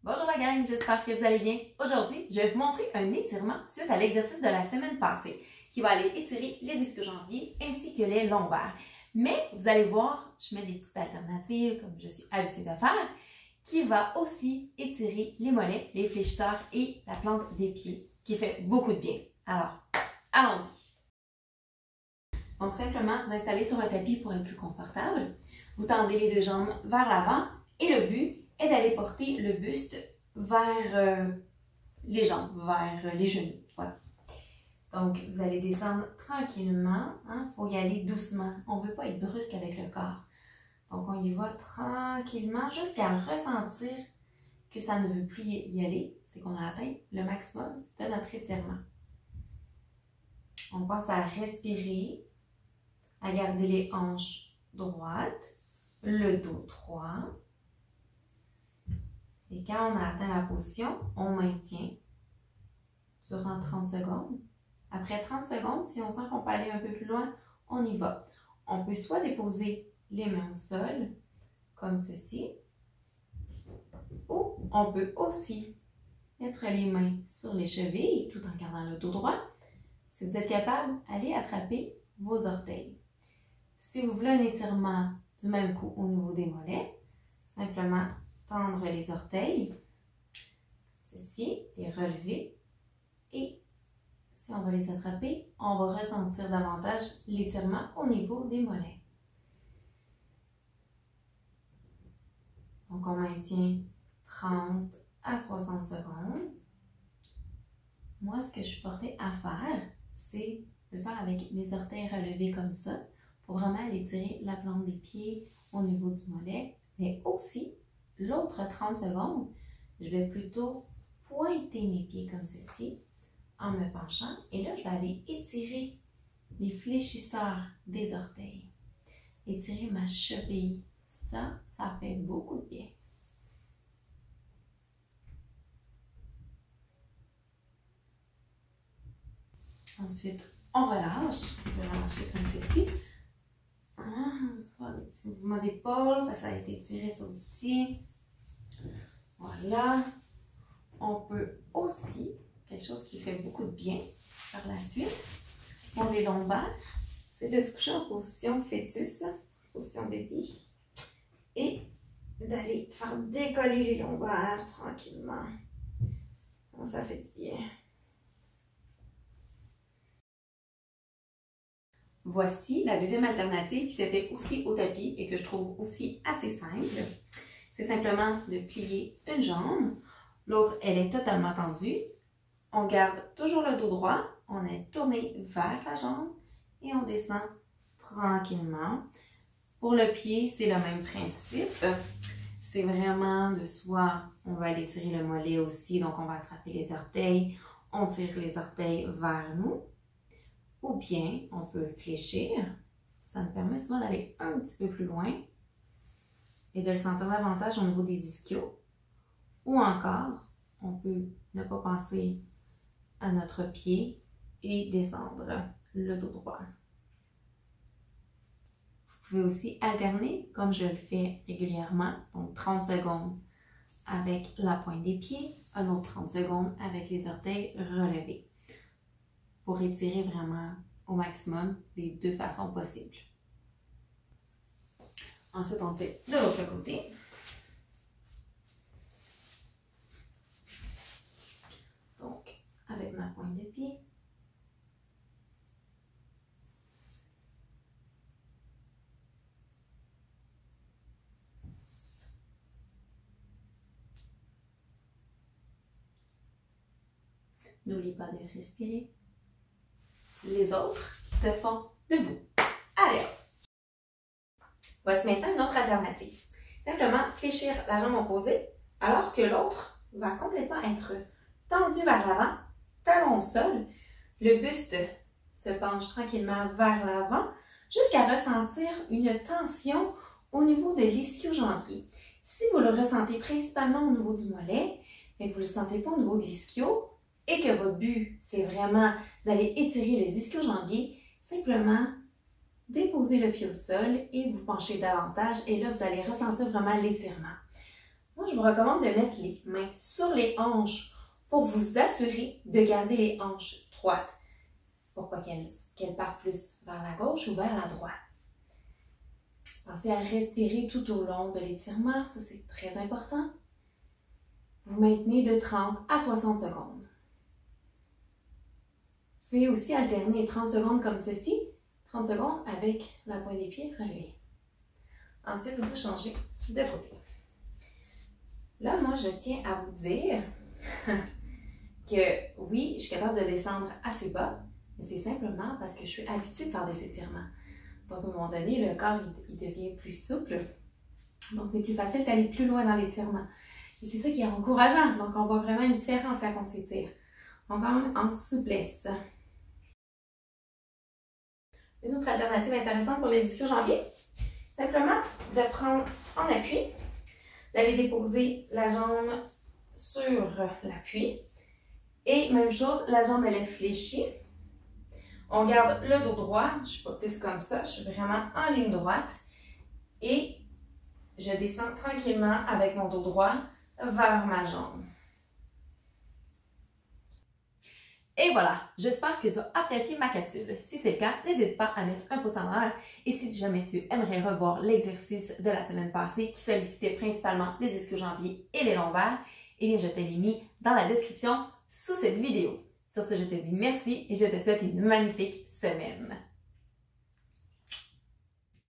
Bonjour la gang, j'espère que vous allez bien. Aujourd'hui, je vais vous montrer un étirement suite à l'exercice de la semaine passée qui va aller étirer les ischio-jambiers ainsi que les lombaires. Mais vous allez voir, je mets des petites alternatives comme je suis habituée de faire qui va aussi étirer les mollets, les fléchisseurs et la plante des pieds qui fait beaucoup de bien. Alors, allons-y! Donc simplement, vous installez sur un tapis pour être plus confortable. Vous tendez les deux jambes vers l'avant et le but est d'aller porter le buste vers les jambes, vers les genoux. Voilà. Donc, vous allez descendre tranquillement. Il faut y aller doucement. On ne veut pas être brusque avec le corps. Donc, on y va tranquillement jusqu'à ressentir que ça ne veut plus y aller. C'est qu'on a atteint le maximum de notre étirement. On pense à respirer, à garder les hanches droites, le dos droit. Et quand on a atteint la position, on maintient durant 30 secondes. Après 30 secondes, si on sent qu'on peut aller un peu plus loin, on y va. On peut soit déposer les mains au sol, comme ceci, ou on peut aussi mettre les mains sur les chevilles, tout en gardant le dos droit. Si vous êtes capable, allez attraper vos orteils. Si vous voulez un étirement du même coup au niveau des mollets, simplement tendre les orteils, ceci, les relever, et si on va les attraper, on va ressentir davantage l'étirement au niveau des mollets. Donc on maintient 30 à 60 secondes. Moi, ce que je suis portée à faire, c'est de le faire avec mes orteils relevés comme ça, pour vraiment aller tirer la plante des pieds au niveau du mollet, mais aussi l'autre 30 secondes, je vais plutôt pointer mes pieds comme ceci en me penchant. Et là, je vais aller étirer les fléchisseurs des orteils. Étirer ma cheville. Ça fait beaucoup de bien. Ensuite, on relâche. Je vais relâcher comme ceci. Un petit mouvement d'épaule, parce que ça a été tiré ça aussi. Voilà. On peut aussi, quelque chose qui fait beaucoup de bien par la suite, pour les lombaires, c'est de se coucher en position fœtus, position bébé, et d'aller faire décoller les lombaires tranquillement. Ça fait du bien. Voici la deuxième alternative qui se fait aussi au tapis et que je trouve aussi assez simple. C'est simplement de plier une jambe. L'autre, elle est totalement tendue. On garde toujours le dos droit. On est tourné vers la jambe et on descend tranquillement. Pour le pied, c'est le même principe. C'est vraiment de soit, on va aller tirer le mollet aussi, donc on va attraper les orteils. On tire les orteils vers nous. Ou bien, on peut fléchir. Ça nous permet souvent d'aller un petit peu plus loin et de le sentir davantage au niveau des ischios. Ou encore, on peut ne pas penser à notre pied et descendre le dos droit. Vous pouvez aussi alterner, comme je le fais régulièrement, donc 30 secondes avec la pointe des pieds, un autre 30 secondes avec les orteils relevés, pour étirer vraiment au maximum les deux façons possibles. Ensuite, on le fait de l'autre côté. Donc, avec ma pointe de pied. N'oubliez pas de respirer. Les autres se font debout. Allez hop! Voici maintenant une autre alternative. Simplement fléchir la jambe opposée alors que l'autre va complètement être tendu vers l'avant, talon au sol. Le buste se penche tranquillement vers l'avant jusqu'à ressentir une tension au niveau de l'ischio-jambier. Si vous le ressentez principalement au niveau du mollet, mais que vous ne le sentez pas au niveau de l'ischio, et que votre but, c'est vraiment d'aller étirer les ischio-jambiers, simplement déposez le pied au sol et vous penchez davantage. Et là, vous allez ressentir vraiment l'étirement. moi, je vous recommande de mettre les mains sur les hanches pour vous assurer de garder les hanches droites. Pourquoi qu'elles partent plus vers la gauche ou vers la droite. Pensez à respirer tout au long de l'étirement, ça c'est très important. Vous maintenez de 30 à 60 secondes. Vous pouvez aussi alterner 30 secondes comme ceci, 30 secondes avec la pointe des pieds relevée. Ensuite, vous changez de côté. Là, moi, je tiens à vous dire que oui, je suis capable de descendre assez bas, mais c'est simplement parce que je suis habituée de faire des étirements. Donc, à un moment donné, le corps, il devient plus souple. Donc, c'est plus facile d'aller plus loin dans l'étirement. Et c'est ça qui est encourageant. Donc, on voit vraiment une différence quand on s'étire. Donc, en souplesse. Une autre alternative intéressante pour les ischio-jambiers, simplement de prendre en appui, d'aller déposer la jambe sur l'appui. Et même chose, la jambe elle est fléchie. On garde le dos droit, je ne suis pas plus comme ça, je suis vraiment en ligne droite. Et je descends tranquillement avec mon dos droit vers ma jambe. Et voilà, j'espère que tu as apprécié ma capsule. Si c'est le cas, n'hésite pas à mettre un pouce en l'air. Et si jamais tu aimerais revoir l'exercice de la semaine passée qui sollicitait principalement les ischio-jambiers et les lombaires, eh bien je te l'ai mis dans la description sous cette vidéo. Sur ce, je te dis merci et je te souhaite une magnifique semaine.